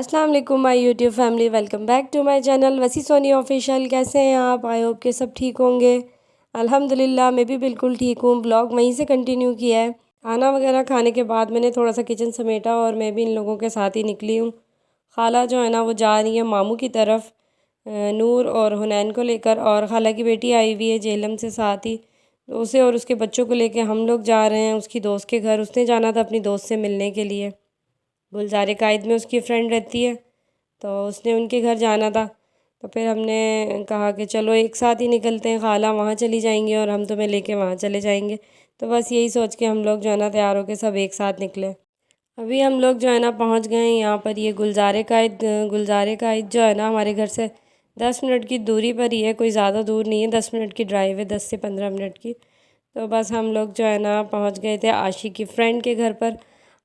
अस्सलाम वालेकुम my YouTube family, welcome back to my channel Wasi Soni official. कैसे हैं आप? आई होप के सब ठीक होंगे। अल्हम्दुलिल्लाह मैं भी बिल्कुल ठीक हूँ। ब्लॉग वहीं से कंटिन्यू किया है। खाना वगैरह खाने के बाद मैंने थोड़ा सा किचन समेटा और मैं भी इन लोगों के साथ ही निकली हूँ। खाला जो है ना वो जा रही है मामू की तरफ, नूर और हुनैन को लेकर, और खाला की बेटी आई हुई है जेलम से साथ ही। तो उसे और उसके बच्चों को लेकर हम लोग जा रहे हैं उसकी दोस्त के घर। उसने जाना था अपनी दोस्त से मिलने के लिए। गुलज़ार कायद में उसकी फ़्रेंड रहती है, तो उसने उनके घर जाना था। तो फिर हमने कहा कि चलो एक साथ ही निकलते हैं, खाला वहाँ चली जाएंगी और हम तुम्हें लेके वहाँ चले जाएंगे। तो बस यही सोच के हम लोग जो है ना तैयार होकर सब एक साथ निकले। अभी हम लोग जो है ना पहुँच गए हैं यहाँ पर। ये गुलज़ार कायद जो है ना हमारे घर से 10 मिनट की दूरी पर ही है, कोई ज़्यादा दूर नहीं है। 10 मिनट की ड्राइव है, 10 से 15 मिनट की। तो बस हम लोग जो है ना पहुँच गए थे आशिक की फ्रेंड के घर पर।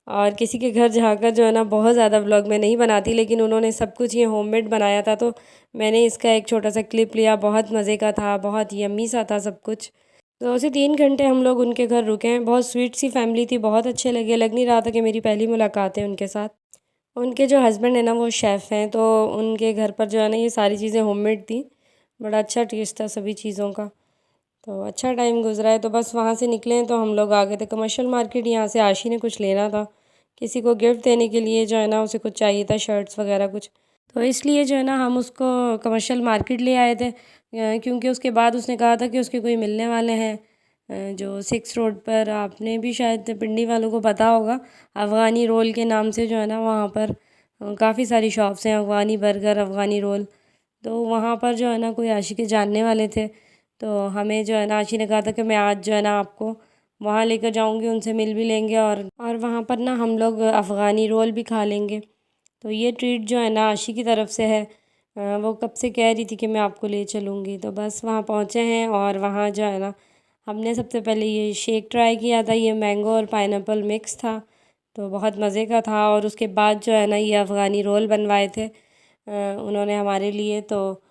और किसी के घर जाकर जो है ना बहुत ज़्यादा व्लॉग मैं नहीं बनाती, लेकिन उन्होंने सब कुछ ये होममेड बनाया था, तो मैंने इसका एक छोटा सा क्लिप लिया। बहुत मज़े का था, बहुत यम्मी सा था सब कुछ। 2 से 3 घंटे हम लोग उनके घर रुके हैं। बहुत स्वीट सी फैमिली थी, बहुत अच्छे लगे। लग नहीं रहा था कि मेरी पहली मुलाकात है उनके साथ। उनके जो हस्बैंड है ना वो शेफ़ हैं, तो उनके घर पर जो है ना ये सारी चीज़ें होममेड थी। बड़ा अच्छा टेस्ट था सभी चीज़ों का। तो अच्छा टाइम गुजरा है। तो बस वहाँ से निकले हैं तो हम लोग आ गए थे कमर्शियल मार्केट। यहाँ से आशी ने कुछ लेना था, किसी को गिफ्ट देने के लिए जो है ना उसे कुछ चाहिए था, शर्ट्स वगैरह कुछ। तो इसलिए जो है ना हम उसको कमर्शियल मार्केट ले आए थे, क्योंकि उसके बाद उसने कहा था कि उसके कोई मिलने वाले हैं जो 6 रोड पर, आपने भी शायद पिंडी वालों को पता होगा, अफ़गानी रोल के नाम से जो है ना वहाँ पर काफ़ी सारी शॉप्स हैं, अफ़गानी बर्गर, अफ़गानी रोल। तो वहाँ पर जो है ना कोई आशी के जानने वाले थे, तो हमें जो है ना आशी ने कहा था कि मैं आज जो है ना आपको वहाँ लेकर जाऊँगी, उनसे मिल भी लेंगे और वहाँ पर ना हम लोग अफ़गानी रोल भी खा लेंगे। तो ये ट्रीट जो है ना आशी की तरफ से है। वो कब से कह रही थी कि मैं आपको ले चलूँगी। तो बस वहाँ पहुँचे हैं और वहाँ जो है ना हमने सबसे पहले ये शेक ट्राई किया था। ये मैंगो और पाइनएप्पल मिक्स था, तो बहुत मज़े का था। और उसके बाद जो है ना ये अफ़गानी रोल बनवाए थे उन्होंने हमारे लिए। तो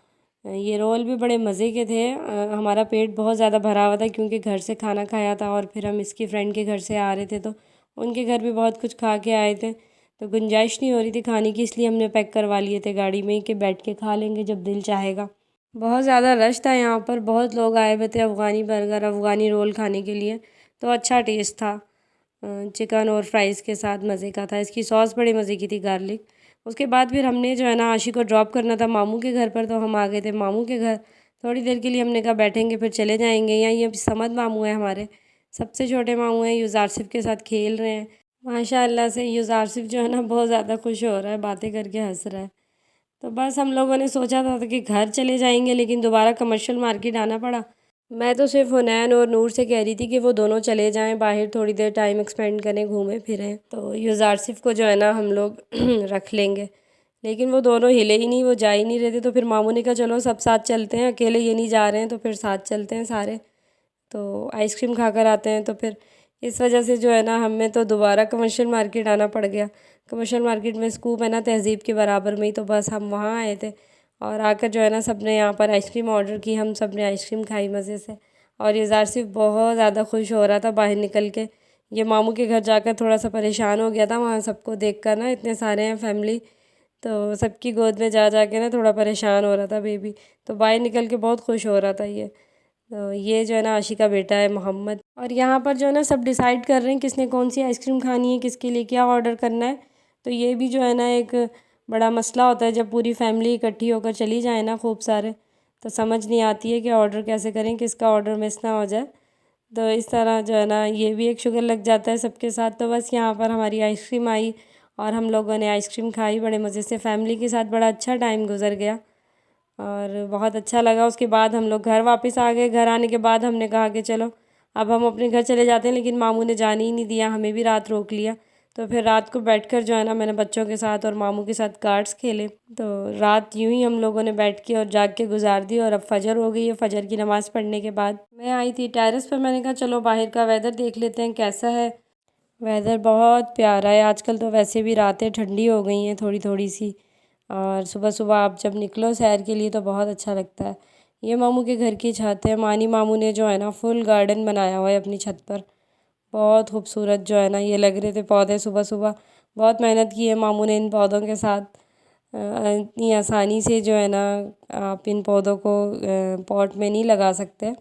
ये रोल भी बड़े मज़े के थे। हमारा पेट बहुत ज़्यादा भरा हुआ था क्योंकि घर से खाना खाया था और फिर हम इसकी फ्रेंड के घर से आ रहे थे, तो उनके घर भी बहुत कुछ खा के आए थे। तो गुंजाइश नहीं हो रही थी खाने की, इसलिए हमने पैक करवा लिए थे गाड़ी में ही कि बैठ के खा लेंगे जब दिल चाहेगा। बहुत ज़्यादा रश था यहाँ पर, बहुत लोग आए हुए थे अफ़गानी बर्गर, अफ़गानी रोल खाने के लिए। तो अच्छा टेस्ट था, चिकन और फ्राइज़ के साथ मज़े का था। इसकी सॉस बड़े मज़े की थी, गार्लिक। उसके बाद फिर हमने जो है ना आशी को ड्रॉप करना था मामू के घर पर, तो हम आ गए थे मामू के घर। थोड़ी देर के लिए हमने कहा बैठेंगे फिर चले जाएंगे। यहाँ ये समद मामू है हमारे, सबसे छोटे मामू हैं, युज़ारसिफ के साथ खेल रहे हैं। माशाअल्लाह से युज़ारसिफ जो है ना बहुत ज़्यादा खुश हो रहा है, बातें करके हंस रहा है। तो बस हम लोगों ने सोचा था कि घर चले जाएंगे, लेकिन दोबारा कमर्शियल मार्केट आना पड़ा। मैं तो सिर्फ हुनैन और नूर से कह रही थी कि वो दोनों चले जाएं बाहर, थोड़ी देर टाइम एक्सपेंड करें, घूमें फिरें। तो युज़ारसिफ को जो है ना हम लोग रख लेंगे, लेकिन वो दोनों हिले ही नहीं, वो जा ही नहीं रहे थे। तो फिर मामू ने कहा चलो सब साथ चलते हैं, अकेले ये नहीं जा रहे हैं, तो फिर साथ चलते हैं सारे, तो आइसक्रीम खा कर आते हैं। तो फिर इस वजह से जो है ना हमें तो दोबारा कमर्शियल मार्केट आना पड़ गया। कमर्शियल मार्केट में स्कूप है ना तहज़ीब के बराबर में ही, तो बस हम वहाँ आए थे। और आकर जो है ना सब ने यहाँ पर आइसक्रीम ऑर्डर की, हम सब ने आइसक्रीम खाई मज़े से। और ये ज़ारसिफ बहुत ज़्यादा खुश हो रहा था बाहर निकल के। ये मामू के घर जाकर थोड़ा सा परेशान हो गया था, वहाँ सबको देख कर ना, इतने सारे हैं फैमिली, तो सबकी गोद में जा जा के ना थोड़ा परेशान हो रहा था बेबी। तो बाहर निकल के बहुत खुश हो रहा था ये। तो ये जो है ना आशी का बेटा है मोहम्मद। और यहाँ पर जो है ना सब डिसाइड कर रहे हैं किसने कौन सी आइसक्रीम खानी है, किसके लिए क्या ऑर्डर करना है। तो ये भी जो है ना एक बड़ा मसला होता है जब पूरी फैमिली इकट्ठी होकर चली जाए ना खूब सारे, तो समझ नहीं आती है कि ऑर्डर कैसे करें, किसका ऑर्डर मिस ना हो जाए। तो इस तरह जो है ना ये भी एक शुगर लग जाता है सबके साथ। तो बस यहाँ पर हमारी आइसक्रीम आई और हम लोगों ने आइसक्रीम खाई बड़े मज़े से, फैमिली के साथ बड़ा अच्छा टाइम गुजर गया और बहुत अच्छा लगा। उसके बाद हम लोग घर वापस आ गए। घर आने के बाद हमने कहा कि चलो अब हम अपने घर चले जाते हैं, लेकिन मामू ने जाने ही नहीं दिया, हमें भी रात रोक लिया। तो फिर रात को बैठकर जो है ना मैंने बच्चों के साथ और मामू के साथ कार्ड्स खेले। तो रात यूं ही हम लोगों ने बैठ के और जाग के गुजार दी। और अब फजर हो गई है, फजर की नमाज़ पढ़ने के बाद मैं आई थी टेरेस पर। मैंने कहा चलो बाहर का वेदर देख लेते हैं कैसा है। वेदर बहुत प्यारा है आजकल, तो वैसे भी रातें ठंडी हो गई हैं थोड़ी थोड़ी सी, और सुबह सुबह आप जब निकलो सैर के लिए तो बहुत अच्छा लगता है। ये मामू के घर की छत है। मानी मामू ने जो है ना फुल गार्डन बनाया हुआ है अपनी छत पर, बहुत खूबसूरत जो है ना ये लग रहे थे पौधे। सुबह सुबह बहुत मेहनत की है मामू ने इन पौधों के साथ। इतनी आसानी से जो है ना आप इन पौधों को पॉट में नहीं लगा सकते,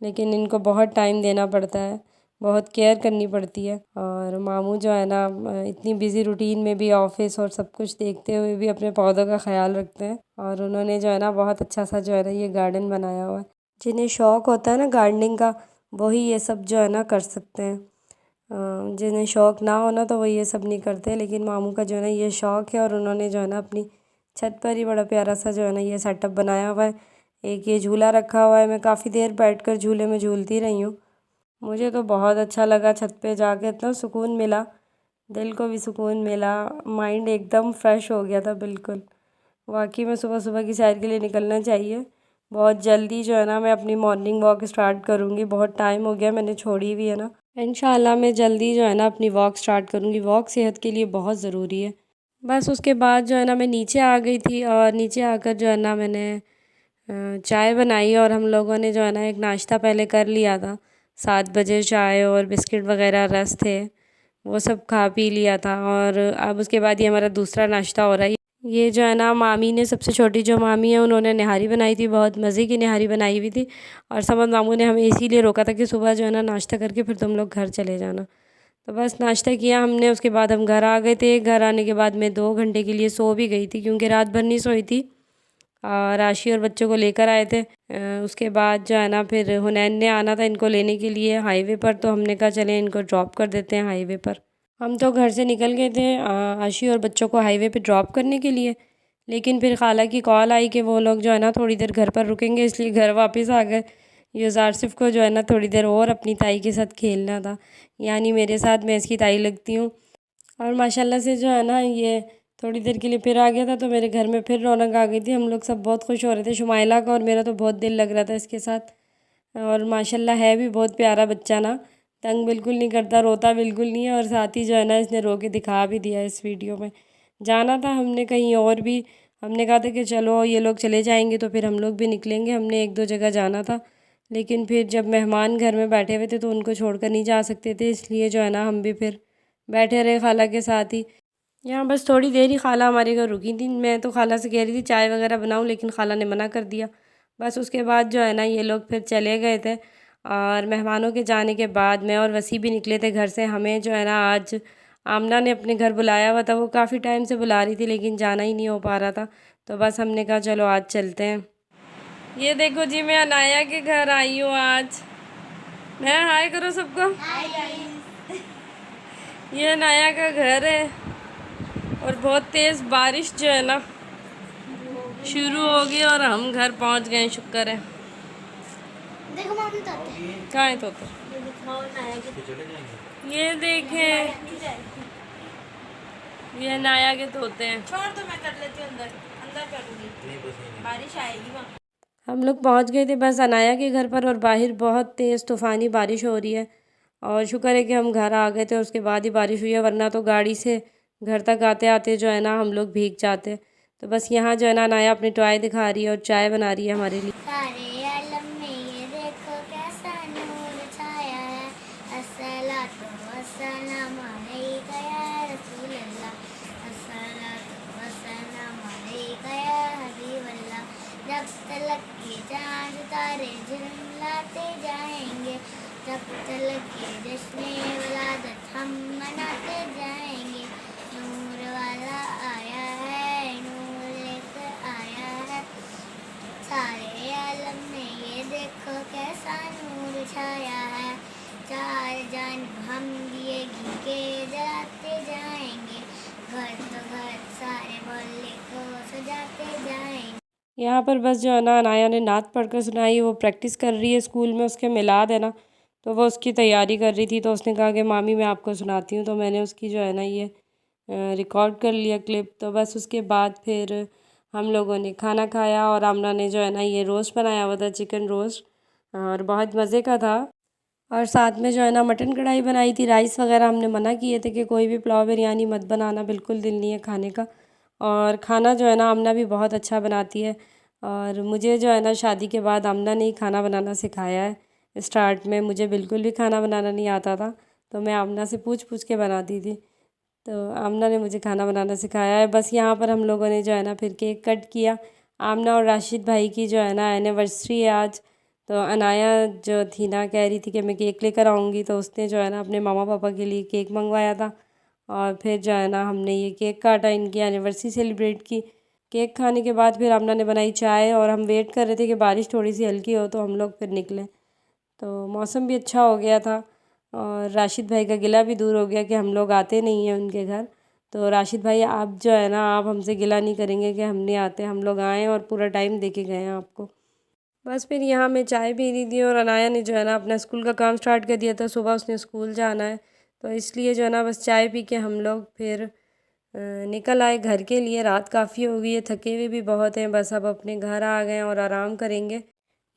लेकिन इनको बहुत टाइम देना पड़ता है, बहुत केयर करनी पड़ती है। और मामू जो है ना इतनी बिज़ी रूटीन में भी ऑफिस और सब कुछ देखते हुए भी अपने पौधों का ख्याल रखते हैं। और उन्होंने जो है ना बहुत अच्छा सा जो है ना ये गार्डन बनाया हुआ है। जिन्हें शौक़ होता है ना गार्डनिंग का, वही ये सब जो है ना कर सकते हैं। जिन्हें शौक़ ना हो ना तो वो ये सब नहीं करते, लेकिन मामू का जो है ना ये शौक़ है और उन्होंने जो है ना अपनी छत पर ही बड़ा प्यारा सा जो है ना ये सेटअप बनाया हुआ है। एक ये झूला रखा हुआ है, मैं काफ़ी देर बैठकर झूले में झूलती रही हूँ। मुझे तो बहुत अच्छा लगा, छत पे जाके इतना सुकून मिला, दिल को भी सुकून मिला, माइंड एकदम फ्रेश हो गया था बिल्कुल। वाकई में सुबह सुबह की सैर के लिए निकलना चाहिए। बहुत जल्दी जो है ना मैं अपनी मॉर्निंग वॉक स्टार्ट करूँगी, बहुत टाइम हो गया मैंने छोड़ी भी है ना। इंशाल्लाह मैं जल्दी जो है ना अपनी वॉक स्टार्ट करूँगी, वॉक सेहत के लिए बहुत ज़रूरी है। बस उसके बाद जो है ना मैं नीचे आ गई थी और नीचे आकर जो है ना मैंने चाय बनाई और हम लोगों ने जो है ना एक नाश्ता पहले कर लिया था। 7 बजे चाय और बिस्किट वगैरह रस थे, वो सब खा पी लिया था। और अब उसके बाद ये हमारा दूसरा नाश्ता हो रहा है। ये जो है ना मामी ने, सबसे छोटी जो मामी है, उन्होंने निहारी बनाई थी, बहुत मज़े की निहारी बनाई हुई थी। और समद मामू ने हमें इसीलिए रोका था कि सुबह जो है ना नाश्ता करके फिर तुम लोग घर चले जाना। तो बस नाश्ता किया हमने, उसके बाद हम घर आ गए थे। घर आने के बाद मैं 2 घंटे के लिए सो भी गई थी, क्योंकि रात भर नहीं सोई थी। राशि और बच्चों को लेकर आए थे। उसके बाद जो है ना फिर हुनैन ने आना था इनको लेने के लिए हाईवे पर, तो हमने कहा चलें इनको ड्रॉप कर देते हैं हाईवे पर। हम तो घर से निकल गए थे आशी और बच्चों को हाईवे पे ड्रॉप करने के लिए, लेकिन फिर खाला की कॉल आई कि वो लोग जो है ना थोड़ी देर घर पर रुकेंगे, इसलिए घर वापस आ गए। यूज़ारसिफ को जो है ना थोड़ी देर और अपनी ताई के साथ खेलना था, यानी मेरे साथ, मैं इसकी ताई लगती हूँ। और माशाल्लाह से जो है ना ये थोड़ी देर के लिए फिर आ गया था, तो मेरे घर में फिर रौनक आ गई थी। हम लोग सब बहुत खुश हो रहे थे, शुमाइला का और मेरा तो बहुत दिल लग रहा था इसके साथ। और माशाल्लाह है भी बहुत प्यारा बच्चा ना, तंग बिल्कुल नहीं करता, रोता बिल्कुल नहीं है। और साथ ही जो है ना इसने रो के दिखा भी दिया इस वीडियो में। जाना था हमने कहीं और भी, हमने कहा था कि चलो ये लोग चले जाएंगे तो फिर हम लोग भी निकलेंगे, हमने 1-2 जगह जाना था। लेकिन फिर जब मेहमान घर में बैठे हुए थे तो उनको छोड़कर नहीं जा सकते थे, इसलिए जो है ना हम भी फिर बैठे रहे खाला के साथ ही। यहाँ बस थोड़ी देर ही खाला हमारे घर रुकी थी। मैं तो खाला से कह रही थी चाय वगैरह बनाऊँ, लेकिन खाला ने मना कर दिया। बस उसके बाद जो है ना ये लोग फिर चले गए थे। और मेहमानों के जाने के बाद मैं और वसी भी निकले थे घर से। हमें जो है ना आज आमना ने अपने घर बुलाया हुआ था, वो काफ़ी टाइम से बुला रही थी लेकिन जाना ही नहीं हो पा रहा था। तो बस हमने कहा चलो आज चलते हैं। ये देखो जी, मैं अनाया के घर आई हूँ आज। मैं हाय करो सबको। ये अनाया का घर है और बहुत तेज़ बारिश जो है ना शुरू हो गई और हम घर पहुंच गए, शुक्र है। देखो मामी तोते कहाँ है तोते? ये देखें, ये नाया के तोते हैं। छोड़ दो, मैं कर लेती हूँ, अंदर अंदर करूँगी, बारिश आएगी वहाँ। हम लोग पहुँच गए थे बस अनाया के घर पर, और बाहर बहुत तेज़ तूफ़ानी बारिश हो रही है। और शुक्र है कि हम घर आ गए थे, उसके बाद ही बारिश हुई है, वरना तो गाड़ी से घर तक आते आते जो है ना हम लोग भीग जाते। तो बस यहाँ जो है ना अनाया अपनी टॉय दिखा रही है और चाय बना रही है हमारे लिए। सारे आलम में ये देखो कैसा नूर छाया है, अस्सलातु वस्सलाम अलैका या रसूल अल्लाह, अस्सलातु वस्सलाम अलैका या हबीब अल्लाह। जब तलक के चाँद तारे झिलमिलाते जाएंगे, जब तलक के जश्न वलादत हम मनाते जाएंगे। नूर वाला आया है, नूर लेकर आया है, सारे आलम में ये देखो कैसा नूर छाया है। चार जानिब हम दिए घी के जलाते जाएंगे, घर तो घर सारे मोहल्ले को सजाते जाएंगे। यहाँ पर बस जो है ना अनाया ने नात पढ़कर सुनाई, वो प्रैक्टिस कर रही है, स्कूल में उसके मिलाद है ना, तो वो उसकी तैयारी कर रही थी। तो उसने कहा कि मामी मैं आपको सुनाती हूँ, तो मैंने उसकी जो है ना ये रिकॉर्ड कर लिया क्लिप। तो बस उसके बाद फिर हम लोगों ने खाना खाया और आमना ने जो है ना ये रोस्ट बनाया हुआ था, चिकन रोस्ट, और बहुत मज़े का था। और साथ में जो है ना मटन कढ़ाई बनाई थी। राइस वगैरह हमने मना किए थे कि कोई भी पुलाव बिरयानी मत बनाना, बिल्कुल दिल नहीं है खाने का। और खाना जो है ना आमना भी बहुत अच्छा बनाती है, और मुझे जो है ना शादी के बाद आमना ने ही खाना बनाना सिखाया है। स्टार्ट में मुझे बिल्कुल भी खाना बनाना नहीं आता था, तो मैं आमना से पूछ पूछ के बनाती थी। तो आमना ने मुझे खाना बनाना सिखाया है। बस यहाँ पर हम लोगों ने जो है ना फिर केक कट किया। आमना और राशिद भाई की जो है ना एनिवर्सरी है आज। तो अनाया जो थी ना कह रही थी कि मैं केक लेकर आऊँगी, तो उसने जो है ना अपने मामा पापा के लिए केक मंगवाया था और फिर जो है ना हमने ये केक काटा, इनकी एनिवर्सरी सेलिब्रेट की। केक खाने के बाद फिर आमना ने बनाई चाय और हम वेट कर रहे थे कि बारिश थोड़ी सी हल्की हो तो हम लोग फिर निकले। तो मौसम भी अच्छा हो गया था और राशिद भाई का गिला भी दूर हो गया कि हम लोग आते नहीं हैं उनके घर। तो राशिद भाई आप जो है ना आप हमसे गिला नहीं करेंगे कि हम नहीं आते, हम लोग आए और पूरा टाइम दे के गए हैं आपको। बस फिर यहाँ मैं चाय पी रही थी और अनाया ने जो है ना अपना स्कूल का काम स्टार्ट कर दिया था, सुबह उसने स्कूल जाना है। तो इसलिए जो है ना बस चाय पी के हम लोग फिर निकल आए घर के लिए। रात काफ़ी हो गई है, थके हुए भी बहुत हैं, बस अब अपने घर आ गए हैं और आराम करेंगे।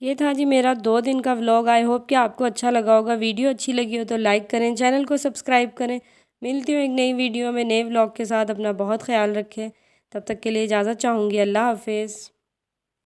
ये था जी मेरा 2 दिन का व्लॉग। आई होप कि आपको अच्छा लगा होगा। वीडियो अच्छी लगी हो तो लाइक करें, चैनल को सब्सक्राइब करें। मिलती हूँ एक नई वीडियो में नए व्लॉग के साथ। अपना बहुत ख्याल रखें। तब तक के लिए इजाज़त चाहूँगी। अल्लाह हाफिज़।